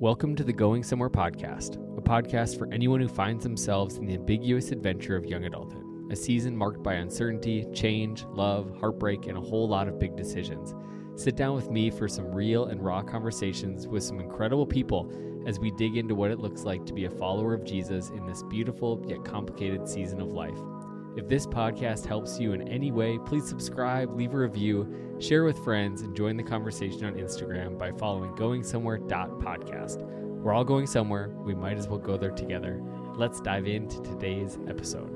Welcome to the Going Somewhere podcast, a podcast for anyone who finds themselves in the ambiguous adventure of young adulthood, a season marked by uncertainty, change, love, heartbreak, and a whole lot of big decisions. Sit down with me for some real and raw conversations with some incredible people as we dig into what it looks like to be a follower of Jesus in this beautiful yet complicated season of life. If this podcast helps you in any way, please subscribe, leave a review, share with friends, and join the conversation on Instagram by following goingsomewhere.podcast. We're all going somewhere. We might as well go there together. Let's dive into today's episode.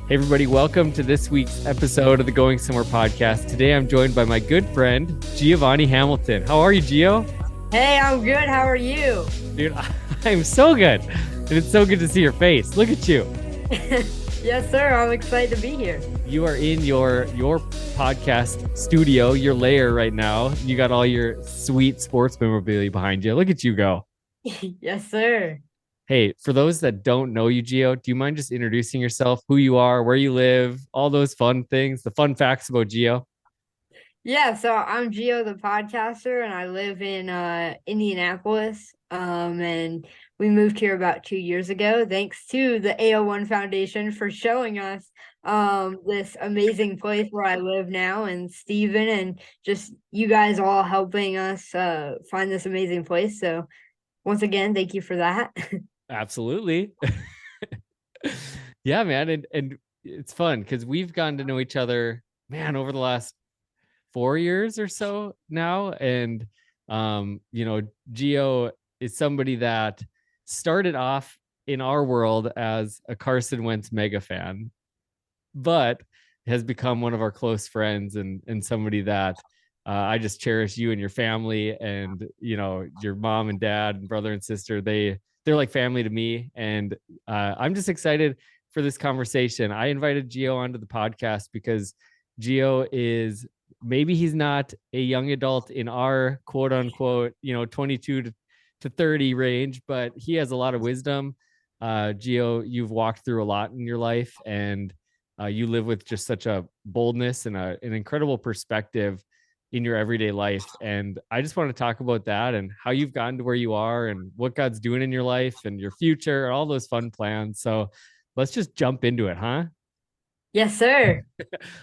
Hey everybody, welcome to this week's episode of the Going Somewhere podcast. Today I'm joined by my good friend, Giovanni Hamilton. How are you, Gio? Hey, I'm good. How are you? Dude, I'm so good. And it's so good to see your face. Look at you. Yes, sir. I'm excited to be here. You are in your podcast studio, your lair right now. You got all your sweet sports memorabilia behind you. Look at you go. Yes, sir. Hey, for those that don't know you, Gio, do you mind just introducing yourself, who you are, where you live, all those fun things, the fun facts about Gio? Yeah, so I'm Gio the Podcaster, and I live in Indianapolis. And we moved here about 2 years ago, thanks to the AO1 Foundation for showing us this amazing place where I live now, and Steven, and just you guys all helping us find this amazing place. So once again, thank you for that. Absolutely. Yeah, man. And it's fun because we've gotten to know each other, man, over the last 4 years or so now. And, Gio is somebody that started off in our world as a Carson Wentz mega fan, but has become one of our close friends and somebody that I just cherish you and your family and, your mom and dad and brother and sister. They're like family to me. And I'm just excited for this conversation. I invited Gio onto the podcast because Gio is, maybe he's not a young adult in our quote unquote, 22 to 30 range, but he has a lot of wisdom. Gio, you've walked through a lot in your life, and you live with just such a boldness and an incredible perspective in your everyday life. And I just want to talk about that and how you've gotten to where you are and what God's doing in your life and your future, all those fun plans. So let's just jump into it, huh? Yes, sir.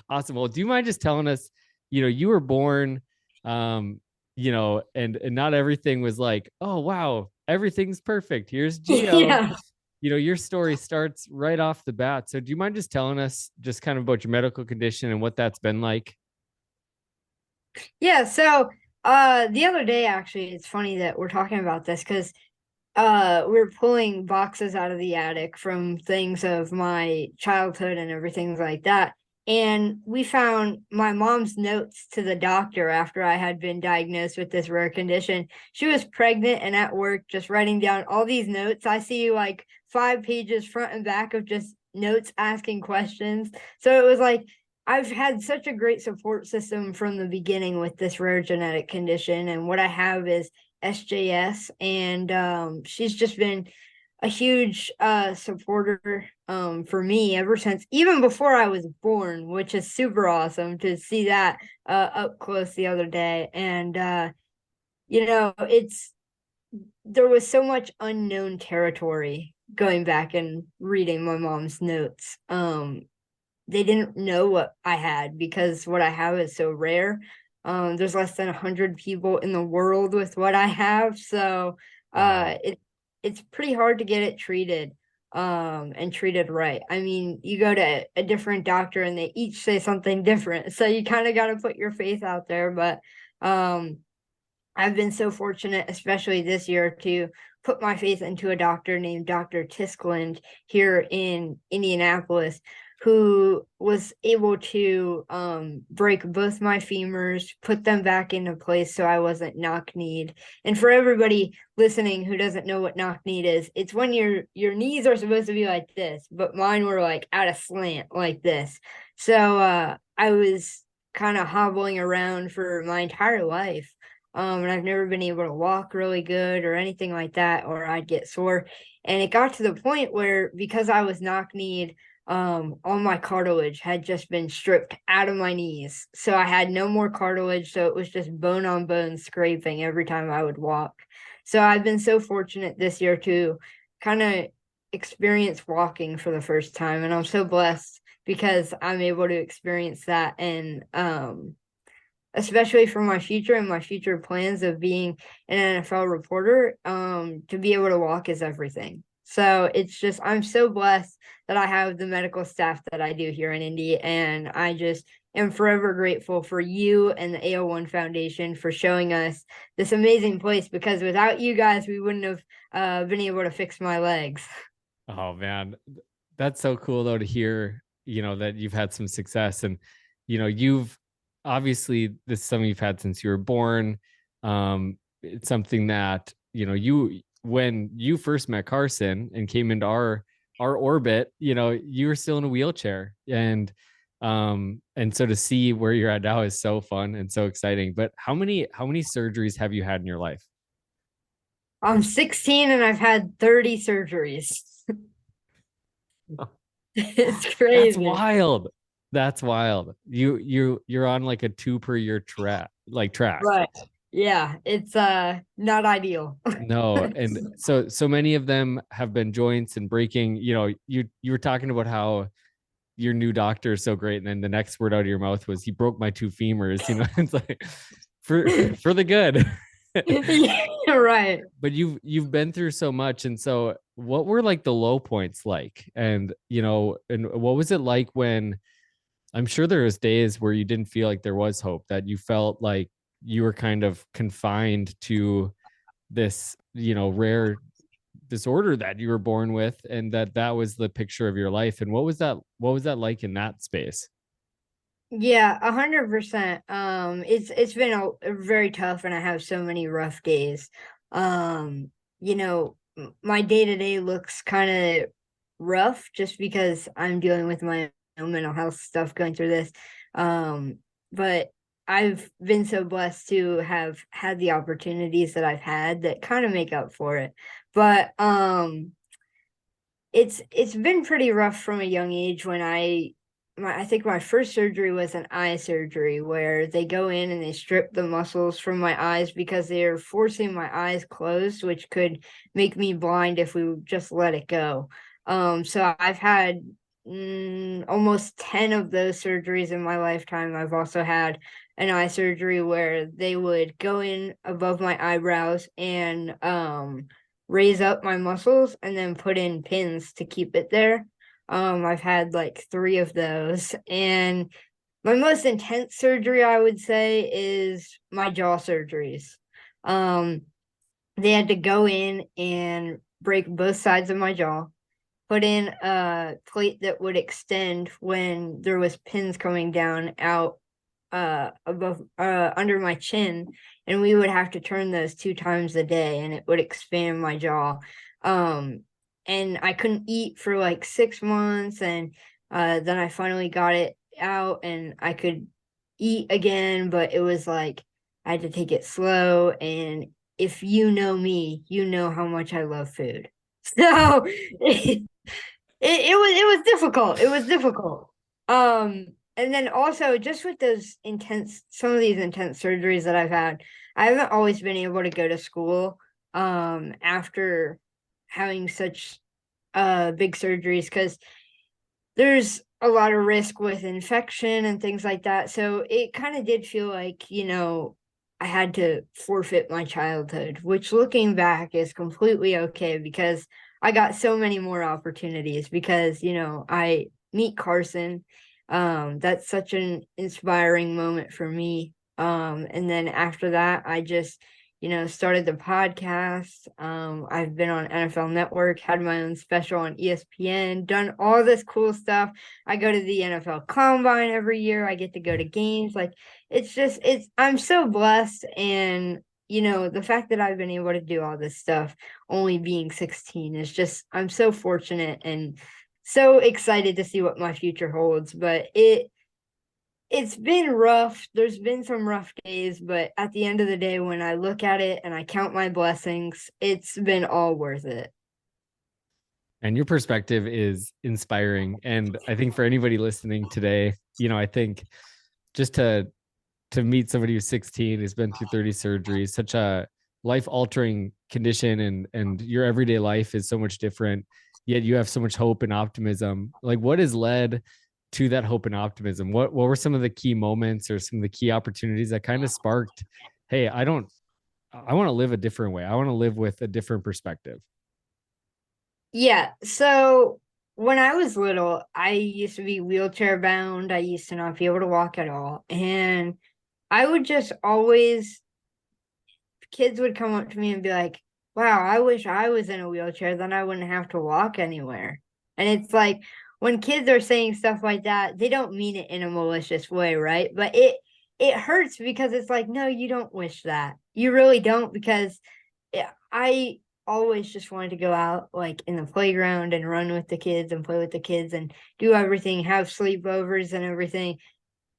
Awesome. Well, do you mind just telling us, you were born, and not everything was like, oh, wow, everything's perfect. Here's Gio. Yeah. Your story starts right off the bat. So do you mind just telling us just kind of about your medical condition and what that's been like? Yeah, so the other day, actually, it's funny that we're talking about this because we're pulling boxes out of the attic from things of my childhood and everything like that. And we found my mom's notes to the doctor after I had been diagnosed with this rare condition. She was pregnant and at work just writing down all these notes. I see like 5 pages front and back of just notes asking questions. So it was like, I've had such a great support system from the beginning with this rare genetic condition. And what I have is SJS, and she's just been a huge supporter for me ever since, even before I was born, which is super awesome to see that up close the other day. And there was so much unknown territory going back and reading my mom's notes. They didn't know what I had because what I have is so rare. There's less than 100 people in the world with what I have. So it's pretty hard to get it treated and treated right. I mean, you go to a different doctor and they each say something different. So you kind of got to put your faith out there. But I've been so fortunate, especially this year, to put my faith into a doctor named Dr. Tiskland here in Indianapolis, who was able to break both my femurs, put them back into place so I wasn't knock-kneed. And for everybody listening who doesn't know what knock-kneed is, it's when your knees are supposed to be like this, but mine were like at a slant like this. So I was kind of hobbling around for my entire life. And I've never been able to walk really good or anything like that, or I'd get sore. And it got to the point where, because I was knock-kneed, all my cartilage had just been stripped out of my knees. So I had no more cartilage. So it was just bone on bone scraping every time I would walk. So I've been so fortunate this year to kind of experience walking for the first time. And I'm so blessed because I'm able to experience that. And especially for my future and my future plans of being an NFL reporter, to be able to walk is everything. So it's just, I'm so blessed that I have the medical staff that I do here in Indy. And I just am forever grateful for you and the AO1 Foundation for showing us this amazing place, because without you guys, we wouldn't have been able to fix my legs. Oh man, that's so cool though to hear, that you've had some success, and, you've obviously, this is something you've had since you were born. It's something that, when you first met Carson and came into our orbit, you were still in a wheelchair, and so to see where you're at now is so fun and so exciting. But how many surgeries have you had in your life? I'm 16 and I've had 30 surgeries. It's crazy. That's wild. That's wild. You're on like a 2 per year track. Right. Yeah, it's not ideal. No, and so many of them have been joints and breaking. You were talking about how your new doctor is so great, and then the next word out of your mouth was, he broke my 2 femurs. It's like for the good. Yeah, right. But you've been through so much, and so what were like the low points like, and and what was it like when, I'm sure there was days where you didn't feel like there was hope, that you felt like you were kind of confined to this, rare disorder that you were born with, and that was the picture of your life. And what was that like in that space? Yeah, 100%. It's been a very tough, and I have so many rough days. My day-to-day looks kind of rough just because I'm dealing with my own mental health stuff going through this. But I've been so blessed to have had the opportunities that I've had that kind of make up for it. But it's been pretty rough from a young age. When I think my first surgery was an eye surgery, where they go in and they strip the muscles from my eyes because they're forcing my eyes closed, which could make me blind if we just let it go. So I've had almost 10 of those surgeries in my lifetime. I've also had an eye surgery where they would go in above my eyebrows and raise up my muscles and then put in pins to keep it there. I've had like 3 of those. And my most intense surgery, I would say, is my jaw surgeries. They had to go in and break both sides of my jaw, put in a plate that would extend when there was pins coming down out above under my chin, and we would have to turn those 2 times a day, and it would expand my jaw. And I couldn't eat for like 6 months, and then I finally got it out and I could eat again, but it was like I had to take it slow. And if you know me, you know how much I love food. So it was difficult. It was difficult. And then also, just with some of these intense surgeries that I've had, I haven't always been able to go to school after having such big surgeries, because there's a lot of risk with infection and things like that. So it kind of did feel like, I had to forfeit my childhood, which looking back is completely okay, because I got so many more opportunities, because, I meet Carson. That's such an inspiring moment for me. And then after that, I just, started the podcast. I've been on NFL Network, had my own special on ESPN, done all this cool stuff. I go to the NFL Combine every year. I get to go to games. Like, I'm so blessed. And, the fact that I've been able to do all this stuff, only being 16, is just, I'm so fortunate and so excited to see what my future holds. But it's been rough. There's been some rough days, but at the end of the day, when I look at it and I count my blessings, it's been all worth it. And your perspective is inspiring. And I think for anybody listening today, I think just to meet somebody who's 16, has been through 30 surgeries, such a life altering condition, and your everyday life is so much different, yet you have so much hope and optimism. Like, what has led to that hope and optimism? What were some of the key moments or some of the key opportunities that kind of sparked, hey, I want to live a different way. I want to live with a different perspective. Yeah. So when I was little, I used to be wheelchair bound. I used to not be able to walk at all. And I would just always, kids would come up to me and be like, wow, I wish I was in a wheelchair, then I wouldn't have to walk anywhere. And it's like, when kids are saying stuff like that, they don't mean it in a malicious way, right? But it hurts because it's like, no, you don't wish that. You really don't, because I always just wanted to go out like in the playground and run with the kids and play with the kids and do everything, have sleepovers and everything.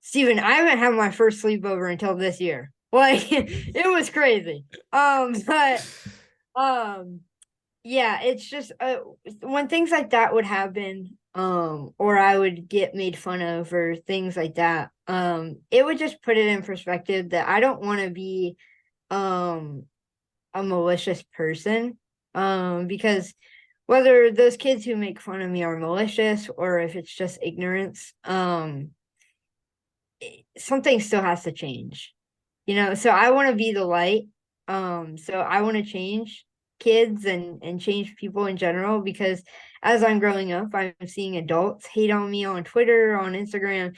Steven, I haven't had my first sleepover until this year. Like it was crazy. But yeah, it's just when things like that would happen, or I would get made fun of or things like that, it would just put it in perspective that I don't want to be um a malicious person. Because whether those kids who make fun of me are malicious or if it's just ignorance, something still has to change. So I want to be the light. So I want to change kids and change people in general, because as I'm growing up, I'm seeing adults hate on me on Twitter, on Instagram,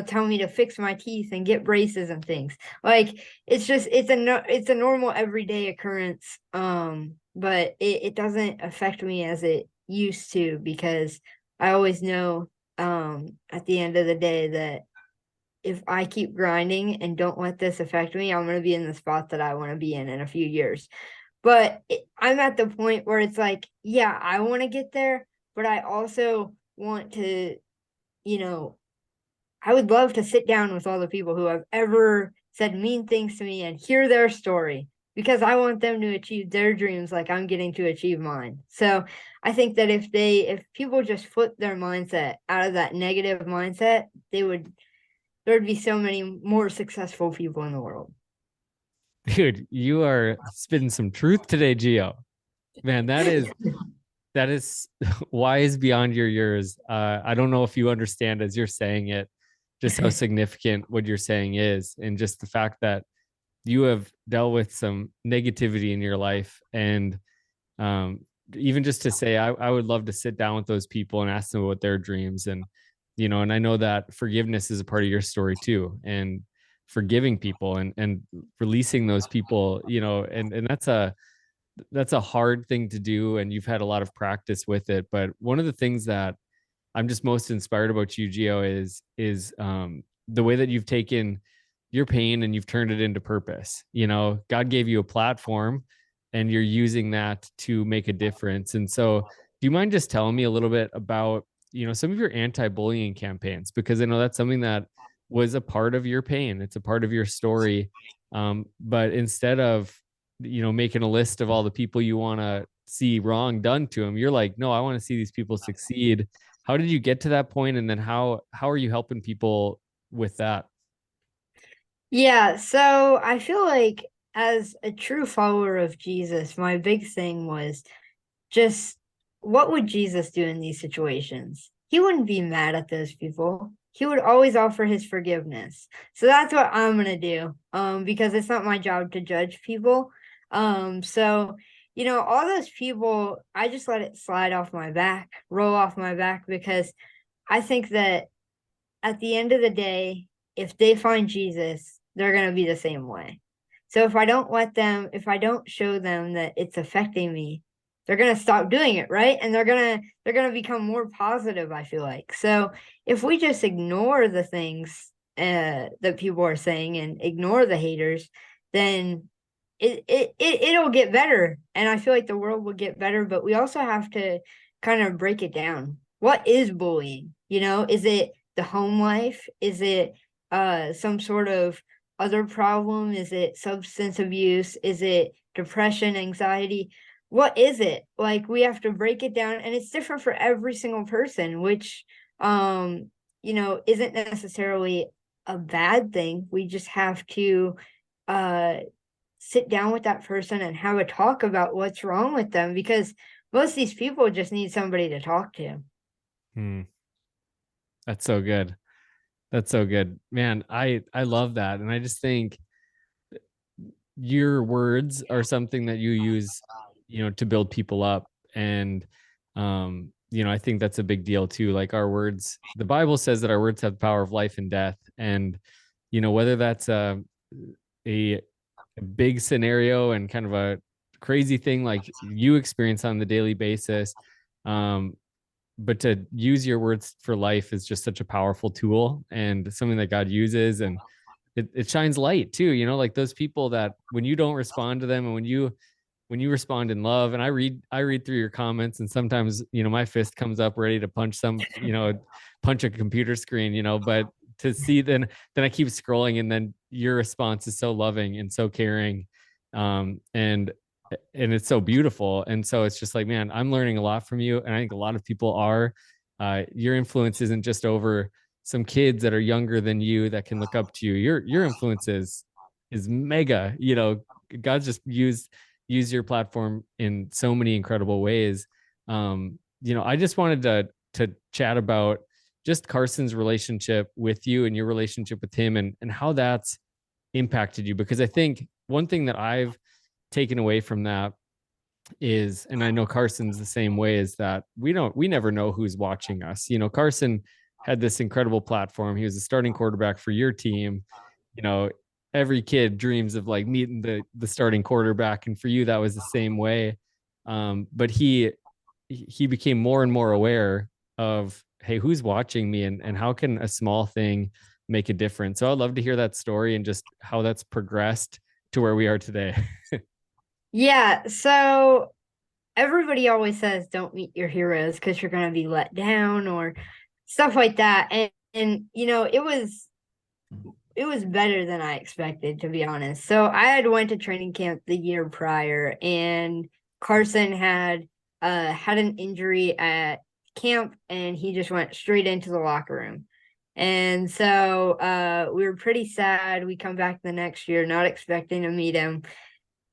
tell me to fix my teeth and get braces and things. Like it's a normal everyday occurrence. But it doesn't affect me as it used to, because I always know at the end of the day that if I keep grinding and don't let this affect me, I'm going to be in the spot that I want to be in a few years. But I'm at the point where it's like, yeah, I want to get there, but I also want to, I would love to sit down with all the people who have ever said mean things to me and hear their story, because I want them to achieve their dreams like I'm getting to achieve mine. So I think that if people just flip their mindset out of that negative mindset, there'd be so many more successful people in the world. Dude, you are spitting some truth today, Gio. Man, that is wise beyond your years. I don't know if you understand as you're saying it, just how significant what you're saying is, and just the fact that you have dealt with some negativity in your life. And even just to say, I would love to sit down with those people and ask them what their dreams, and I know that forgiveness is a part of your story too, and forgiving people and releasing those people, and that's a hard thing to do, and you've had a lot of practice with it. But one of the things that I'm just most inspired about you, Gio, is the way that you've taken your pain and you've turned it into purpose. God gave you a platform and you're using that to make a difference. And so, do you mind just telling me a little bit about, some of your anti-bullying campaigns? Because I know that's something that was a part of your pain. It's a part of your story. But instead of, making a list of all the people you want to see wrong done to them, you're like, no, I want to see these people succeed. How did you get to that point? And then how are you helping people with that? Yeah, so I feel like as a true follower of Jesus, my big thing was just, what would Jesus do in these situations? He wouldn't be mad at those people. He would always offer his forgiveness. So that's what I'm going to do, because it's not my job to judge people. So, all those people, I just let it slide off my back, roll off my back, because I think that at the end of the day, if they find Jesus, they're going to be the same way. So if I don't show them that it's affecting me, they're going to stop doing it, right? And they're going to become more positive, I feel like. So if we just ignore the things that people are saying and ignore the haters, then it'll get better. And I feel like the world will get better, but we also have to kind of break it down. What is bullying? Is it the home life? Is it some sort of other problem? Is it substance abuse? Is it depression, anxiety? what is it? Like, we have to break it down, and it's different for every single person, which, isn't necessarily a bad thing. We just have to sit down with that person and have a talk about what's wrong with them, because most of these people just need somebody to talk to. That's so good. That's so good, man. I love that. And I just think your words are something that you use, to build people up. And, I think that's a big deal too. Like, our words, the Bible says that our words have the power of life and death. And, whether that's a big scenario and kind of a crazy thing like you experience on the daily basis, but to use your words for life is just such a powerful tool and something that God uses. And it shines light too, like those people that when you don't respond to them, and when you respond in love. And I read through your comments, and sometimes, my fist comes up ready to punch punch a computer screen, but to see then I keep scrolling, and then your response is so loving and so caring. And it's so beautiful. And so it's just like, man, I'm learning a lot from you. And I think a lot of people are. Your influence isn't just over some kids that are younger than you that can look up to you. Your influence is mega. God's just used your platform in so many incredible ways. I just wanted to chat about just Carson's relationship with you and your relationship with him, and how that's impacted you. Because I think one thing that I've taken away from that is, and I know Carson's the same way, is that we never know who's watching us. Carson had this incredible platform. He was a starting quarterback for your team. Every kid dreams of like meeting the starting quarterback, and for you that was the same way. But he became more and more aware of, hey, who's watching me, and how can a small thing make a difference. So I'd love to hear that story and just how that's progressed to where we are today. Yeah, so everybody always says don't meet your heroes because you're going to be let down or stuff like that. And it was better than I expected, to be honest. So I had went to training camp the year prior, and Carson had an injury at camp, and he just went straight into the locker room. And so we were pretty sad. We come back the next year not expecting to meet him.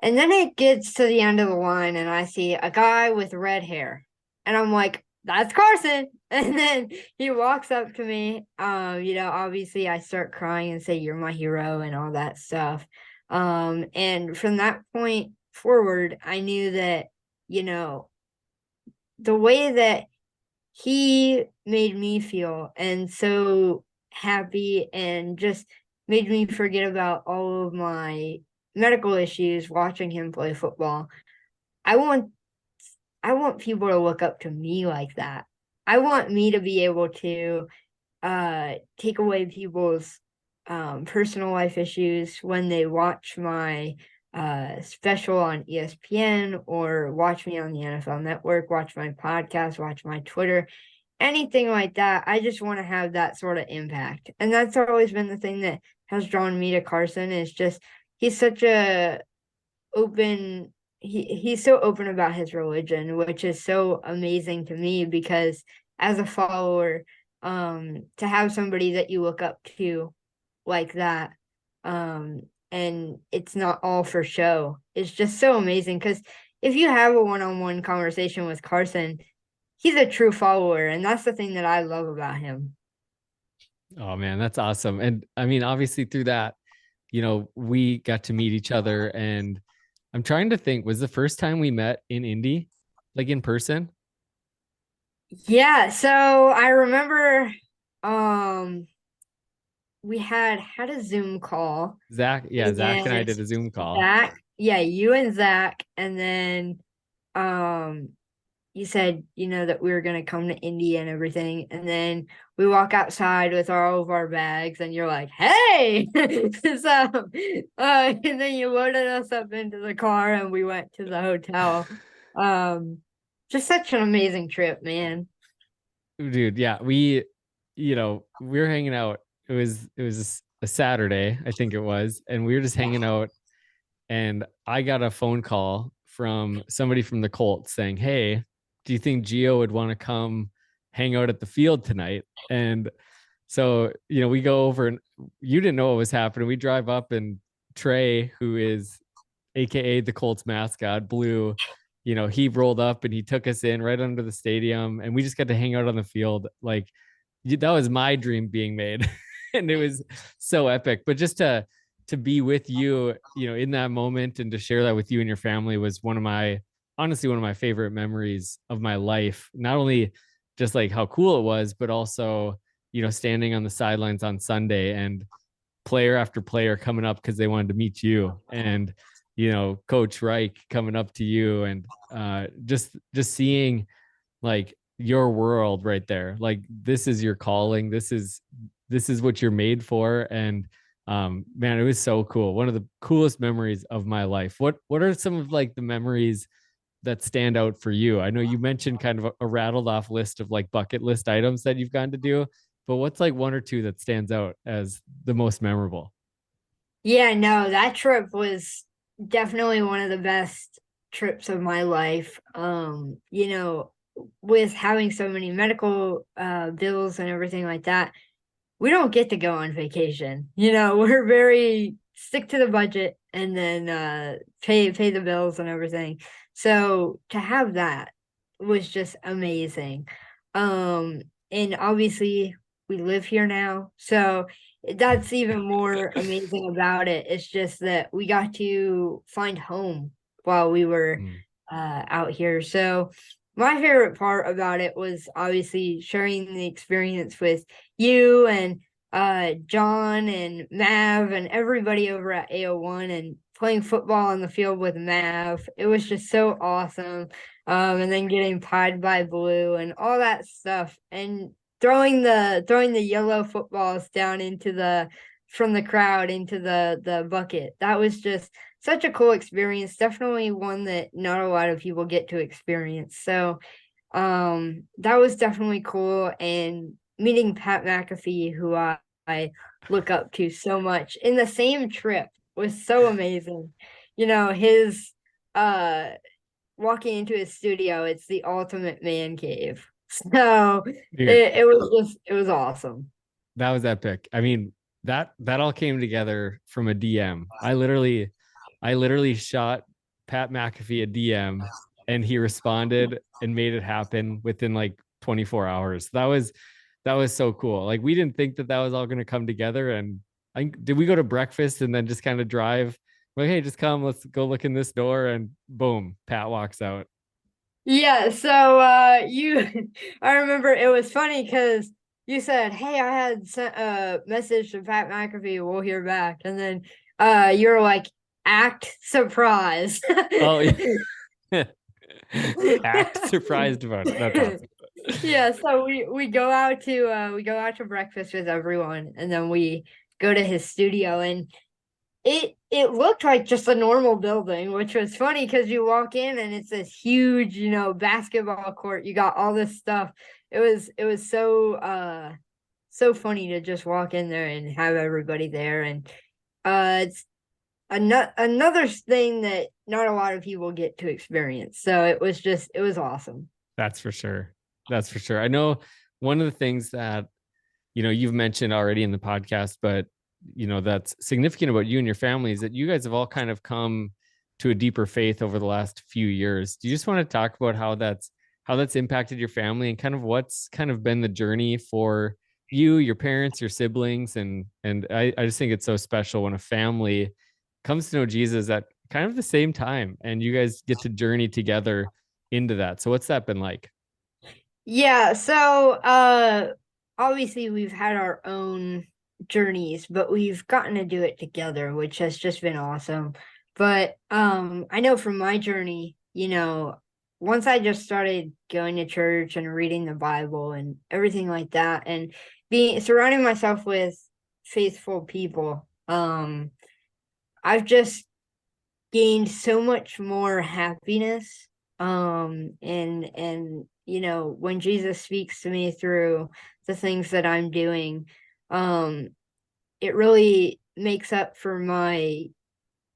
And then it gets to the end of the line, and I see a guy with red hair. And I'm like, that's Carson. And then he walks up to me. Obviously I start crying and say, you're my hero and all that stuff. And from that point forward, I knew that, the way that he made me feel and so happy, and just made me forget about all of my medical issues watching him play football. I want people to look up to me like that. I want me to be able to take away people's personal life issues when they watch my special on ESPN, or watch me on the NFL Network, watch my podcast, watch my Twitter, anything like that. I just want to have that sort of impact. And that's always been the thing that has drawn me to Carson, is just he's such a open he's so open about his religion, which is so amazing to me, because as a follower, to have somebody that you look up to like that, and it's not all for show, it's just so amazing. Because if you have a one-on-one conversation with Carson, he's a true follower, and that's the thing that I love about him. Oh man, that's awesome. And I mean, obviously through that, we got to meet each other. And I'm trying to think, was the first time we met in Indy, like in person? Yeah, so I remember we had a Zoom call. Zach, yeah, Zach and I did a Zoom call. Zach, yeah, you and Zach, and then um you said, that we were gonna come to Indy and everything, and then we walk outside with all of our bags, and you're like, "Hey!" So, and then you loaded us up into the car, and we went to the hotel. Just such an amazing trip, man. Dude, yeah, we were hanging out. It was a Saturday, I think it was, and we were just hanging out. And I got a phone call from somebody from the Colts saying, "Hey, do you think Gio would want to come hang out at the field tonight?" And so, we go over, and you didn't know what was happening. We drive up, and Trey, who is AKA the Colts mascot, Blue, he rolled up and he took us in right under the stadium, and we just got to hang out on the field. Like, that was my dream being made. And it was so epic. But just to be with you, in that moment, and to share that with you and your family was honestly one of my favorite memories of my life. Not only just like how cool it was, but also, standing on the sidelines on Sunday and player after player coming up because they wanted to meet you, and Coach Reich coming up to you, and just seeing like your world right there. Like, this is your calling. This is what you're made for. And man, it was so cool. One of the coolest memories of my life. What are some of like the memories that stand out for you? I know you mentioned kind of a rattled off list of like bucket list items that you've gotten to do, but what's like one or two that stands out as the most memorable? Yeah, no, that trip was definitely one of the best trips of my life. With having so many medical bills and everything like that, we don't get to go on vacation. We're very stick to the budget, and then pay the bills and everything. So to have that was just amazing. And obviously we live here now, so that's even more amazing about it. It's just that we got to find home while we were out here. So my favorite part about it was obviously sharing the experience with you and John and Mav and everybody over at AO1, and playing football on the field with Mav. It was just so awesome. And then getting pied by Blue and all that stuff, and throwing the yellow footballs down from the crowd into the bucket. That was just such a cool experience. Definitely one that not a lot of people get to experience. So that was definitely cool. And meeting Pat McAfee, who I look up to so much, in the same trip was so amazing. His walking into his studio, it's the ultimate man cave. So it was awesome. That was epic. I mean, that all came together from a DM. I literally shot Pat McAfee a DM, and he responded and made it happen within like 24 hours. That was so cool. Like, we didn't think that was all going to come together. And did we go to breakfast and then just kind of drive? Like, hey, just come, let's go look in this door, and boom, Pat walks out. Yeah, so I remember it was funny because you said, "Hey, I had sent a message to Pat McAfee, we'll hear back," and then you're like, "Act surprised." Oh, yeah. Act surprised about it. That's awesome. Yeah, so we go out to breakfast with everyone, and then we go to his studio, and it looked like just a normal building, which was funny because you walk in and it's this huge, basketball court. You got all this stuff. It was so funny to just walk in there and have everybody there. And it's another thing that not a lot of people get to experience. So it was awesome. That's for sure. That's for sure. I know one of the things that, you've mentioned already in the podcast, but that's significant about you and your family is that you guys have all kind of come to a deeper faith over the last few years. Do you just want to talk about how that's impacted your family, and kind of what's kind of been the journey for you, your parents, your siblings? And I just think it's so special when a family comes to know Jesus at kind of the same time, and you guys get to journey together into that. So what's that been like? Yeah, so obviously we've had our own journeys, but we've gotten to do it together, which has just been awesome. But I know from my journey, once I just started going to church and reading the Bible and everything like that, and surrounding myself with faithful people, I've just gained so much more happiness. And when Jesus speaks to me through the things that I'm doing, it really makes up for my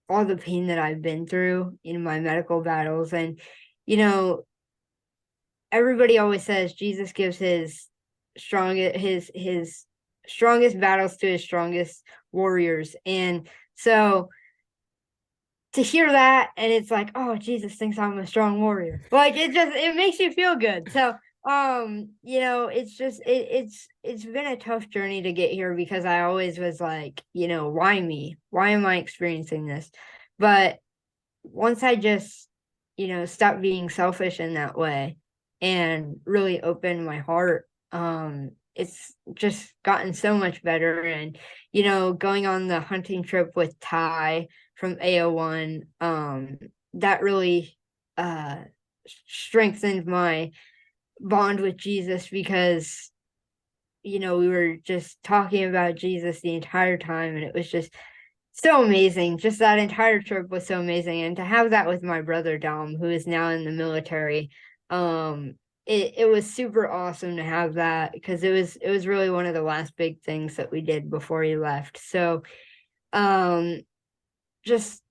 all the pain that I've been through in my medical battles. And, everybody always says Jesus gives his strongest battles to his strongest warriors. And so to hear that, and it's like, oh, Jesus thinks I'm a strong warrior. Like, it makes you feel good. So it's been a tough journey to get here, because I always was like, why me? Why am I experiencing this? But once I just, stopped being selfish in that way and really opened my heart, it's just gotten so much better. And, going on the hunting trip with Ty from AO1, that really strengthened my bond with Jesus, because we were just talking about Jesus the entire time, and it was just so amazing. Just that entire trip was so amazing. And to have that with my brother Dom, who is now in the military, it was super awesome to have that, because it was really one of the last big things that we did before he left. So just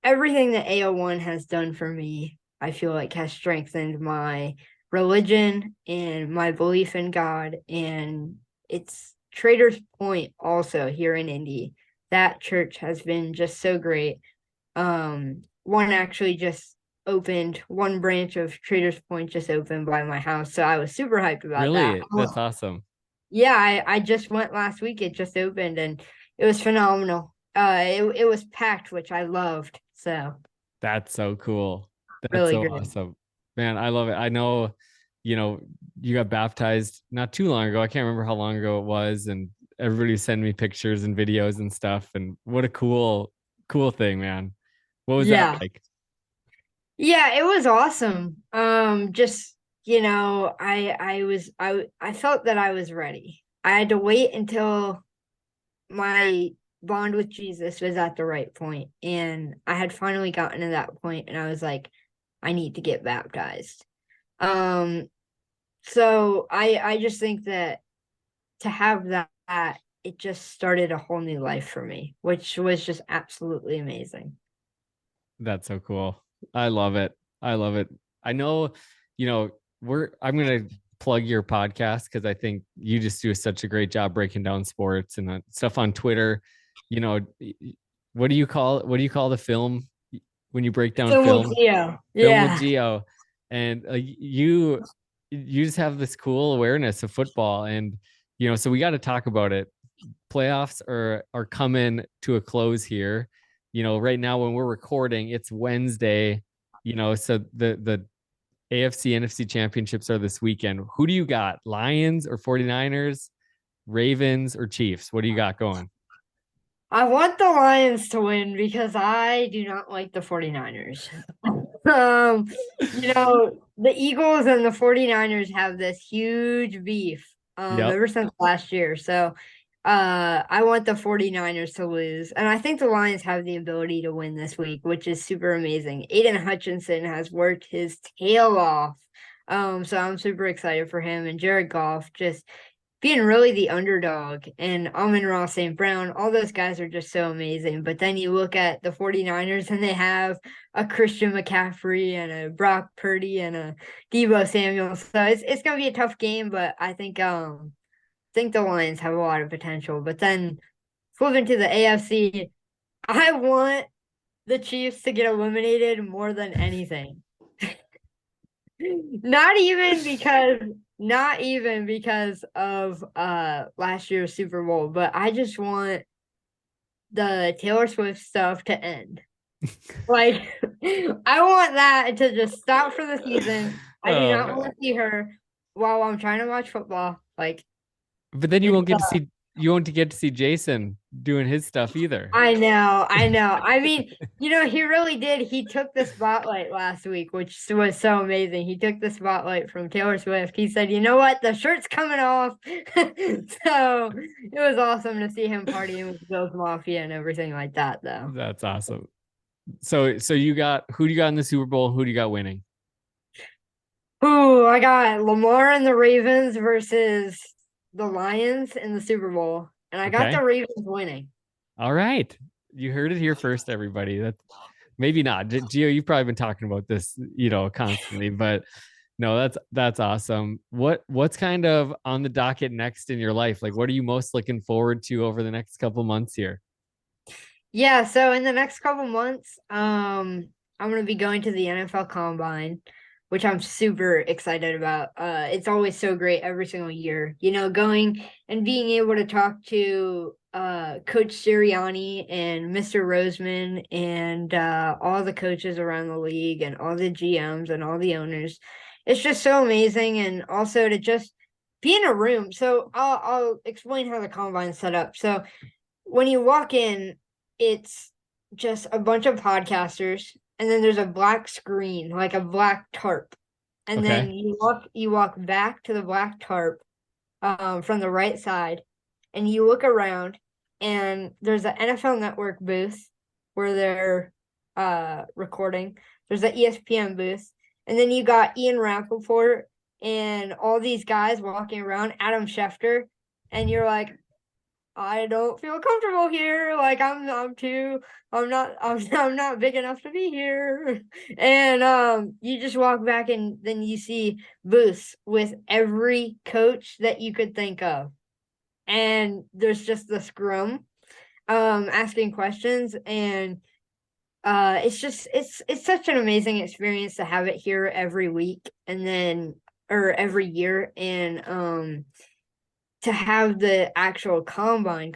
everything that AO1 has done for me, I feel like has strengthened my religion and my belief in God. And it's Traders Point also here in Indy. That church has been just so great. One actually just opened, one branch of Traders Point just opened by my house. So I was super hyped about that. Really? That's awesome. Yeah, I just went last week. It just opened, and it was phenomenal. It was packed, which I loved. So that's so cool. That's really so great. awesome. Man, I love it. I know, you got baptized not too long ago. I can't remember how long ago it was, and everybody sent me pictures and videos and stuff. And what a cool thing, man. What was that like? Yeah, it was awesome. Just, I felt that I was ready. I had to wait until my bond with Jesus was at the right point, and I had finally gotten to that point, and I was like, I need to get baptized. So I just think that to have that, it just started a whole new life for me, which was just absolutely amazing. That's so cool. I love it. I love it. I know, I'm going to plug your podcast, because I think you just do such a great job breaking down sports and stuff on Twitter. What do you call the film when you break down film? Gio. Film with Gio. And you just have this cool awareness of football, and so we got to talk about it. Playoffs are coming to a close here. Right now when we're recording, it's Wednesday. So the AFC NFC championships are this weekend. Who do you got? Lions or 49ers, Ravens or Chiefs? What do you got going? I want the Lions to win, because I do not like the 49ers. The Eagles and the 49ers have this huge beef ever since last year. So I want the 49ers to lose. And I think the Lions have the ability to win this week, which is super amazing. Aiden Hutchinson has worked his tail off. So I'm super excited for him. And Jared Goff just being really the underdog, and Amon-Ra St. Brown, all those guys are just so amazing. But then you look at the 49ers, and they have a Christian McCaffrey and a Brock Purdy and a Deebo Samuel. So it's gonna be a tough game, but I think the Lions have a lot of potential. But then flipping to the AFC, I want the Chiefs to get eliminated more than anything. Not even because of last year's Super Bowl, but I just want the Taylor Swift stuff to end. Like, I want that to just stop for the season. I do not want to see her while I'm trying to watch football. Like, but then you won't get to see Jason doing his stuff either. I know. I mean, he really did. He took the spotlight last week, which was so amazing. He took the spotlight from Taylor Swift. He said, you know what? The shirt's coming off. So it was awesome to see him partying with Bills Mafia and everything like that, though. That's awesome. So you got, who do you got in the Super Bowl? Who do you got winning? Ooh, I got Lamar and the Ravens versus the Lions in the Super Bowl. And I got the Ravens winning. All right. You heard it here first, everybody. That's maybe not. Gio, you've probably been talking about this, constantly, but no, that's awesome. What's kind of on the docket next in your life? Like, what are you most looking forward to over the next couple months here? Yeah, so in the next couple months, I'm gonna be going to the NFL Combine, which I'm super excited about. It's always so great every single year, going and being able to talk to Coach Sirianni and Mr. Roseman and all the coaches around the league and all the GMs and all the owners. It's just so amazing, and also to just be in a room. So I'll explain how the combine's set up. So when you walk in, it's just a bunch of podcasters, and then there's a black screen, like a black tarp. And Okay. then you walk back to the black tarp from the right side, and you look around, and there's an NFL Network booth where they're recording. There's an ESPN booth, and then you got Ian Rappaport and all these guys walking around, Adam Schefter, and you're like, I don't feel comfortable here. Like I'm not big enough to be here. And you just walk back, and then you see booths with every coach that you could think of. And there's just the scrum asking questions, and it's such an amazing experience to have it here every week, and then or every year. And to have the actual combine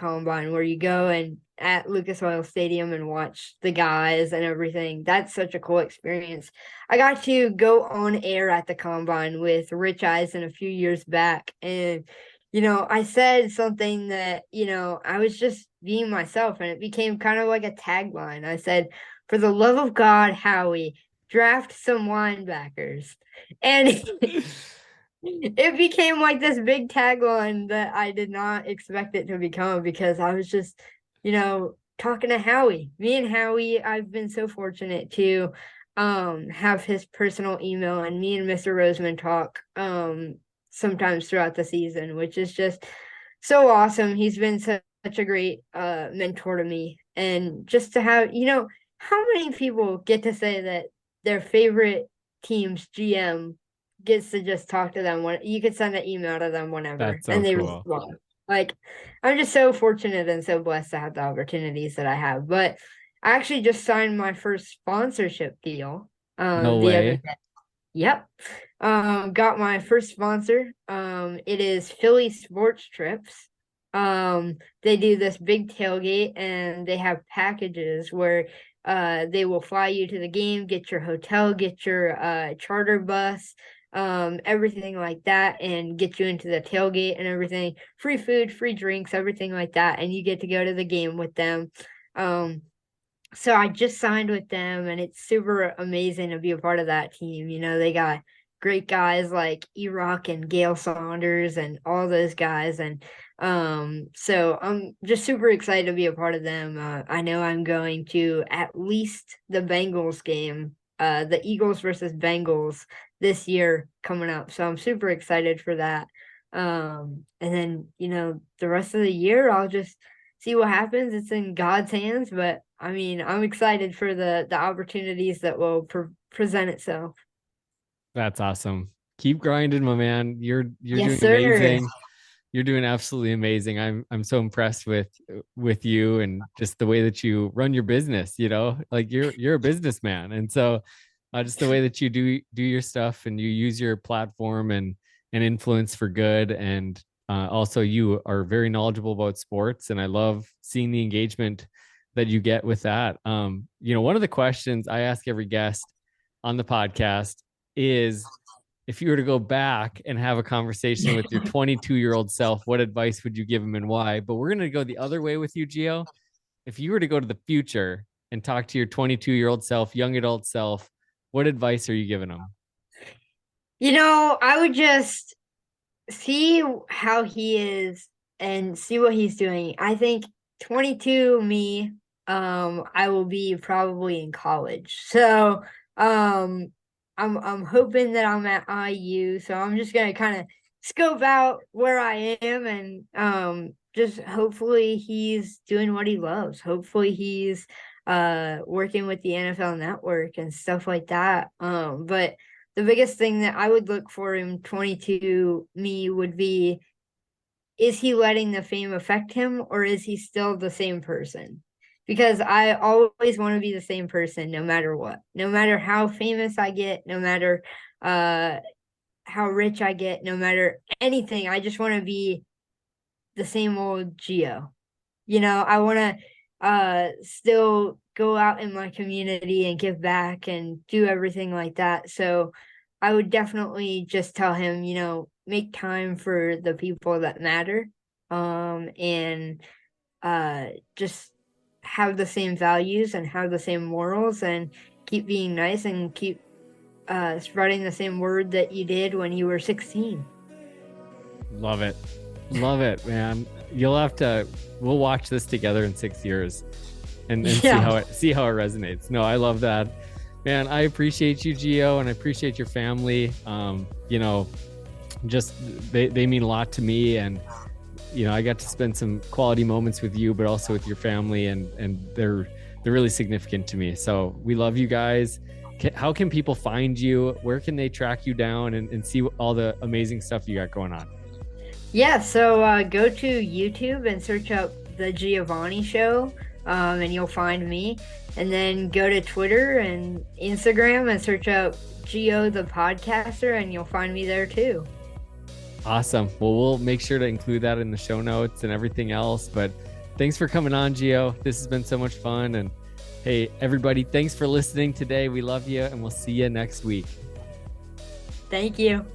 where you go and at Lucas Oil Stadium and watch the guys and everything. That's such a cool experience. I got to go on air at the combine with Rich Eisen a few years back, and I said something that, I was just being myself, and it became kind of like a tagline. I said, "For the love of God, Howie, draft some linebackers." And it became like this big tagline that I did not expect it to become, because I was just, talking to Howie. Me and Howie, I've been so fortunate to have his personal email, and me and Mr. Roseman talk sometimes throughout the season, which is just so awesome. He's been such a great mentor to me. And just to have, how many people get to say that their favorite team's GM gets to just talk to them when you could send an email to them whenever That's so and they cool. respond. Like, I'm just so fortunate and so blessed to have the opportunities that I have. But I actually just signed my first sponsorship deal No the other way. day. Yep. Got my first sponsor. It is Philly Sports Trips. They do this big tailgate, and they have packages where they will fly you to the game, get your hotel, get your charter bus, everything like that, and get you into the tailgate and everything. Free food, free drinks, everything like that, and you get to go to the game with them. So I just signed with them, and it's super amazing to be a part of that team. They got great guys like E-Rock and Gail Saunders and all those guys. And so I'm just super excited to be a part of them. I know I'm going to at least the Bengals game, the Eagles versus Bengals this year coming up. So I'm super excited for that. And then, the rest of the year, I'll just see what happens. It's in God's hands, but I mean, I'm excited for the opportunities that will present itself. That's awesome. Keep grinding, my man. You're Yes, doing sir. amazing. You're doing absolutely amazing. I'm so impressed with you and just the way that you run your business, like you're a businessman. And so just the way that you do your stuff, and you use your platform and influence for good. And also you are very knowledgeable about sports, and I love seeing the engagement that you get with that. One of the questions I ask every guest on the podcast is, if you were to go back and have a conversation with your 22-year-old self, what advice would you give him and why? But we're going to go the other way with you, Gio. If you were to go to the future and talk to your 22-year-old self, young adult self, what advice are you giving him? I would just see how he is and see what he's doing. I think 22 me, I will be probably in college. So, I'm hoping that I'm at IU. So I'm just gonna kind of scope out where I am and just hopefully he's doing what he loves. Hopefully he's working with the NFL Network and stuff like that. But the biggest thing that I would look for in 22 me would be, is he letting the fame affect him, or is he still the same person? Because I always want to be the same person no matter what. No matter how famous I get, no matter how rich I get, no matter anything, I just want to be the same old Gio. I want to still go out in my community and give back and do everything like that. So I would definitely just tell him, make time for the people that matter, and just have the same values and have the same morals, and keep being nice and keep spreading the same word that you did when you were 16. Love it, man. We'll watch this together in 6 years and yeah, see how it resonates. No, I love that, man. I appreciate you, Gio, and I appreciate your family. Just they mean a lot to me, and I got to spend some quality moments with you, but also with your family, and they're really significant to me. So we love you guys. How can people find you? Where can they track you down and see all the amazing stuff you got going on? Yeah, so go to YouTube and search up the Giovanni Show, and you'll find me. And then go to Twitter and Instagram and search up Gio the Podcaster, and you'll find me there too. Awesome. Well, we'll make sure to include that in the show notes and everything else. But thanks for coming on, Gio. This has been so much fun. And hey, everybody, thanks for listening today. We love you, and we'll see you next week. Thank you.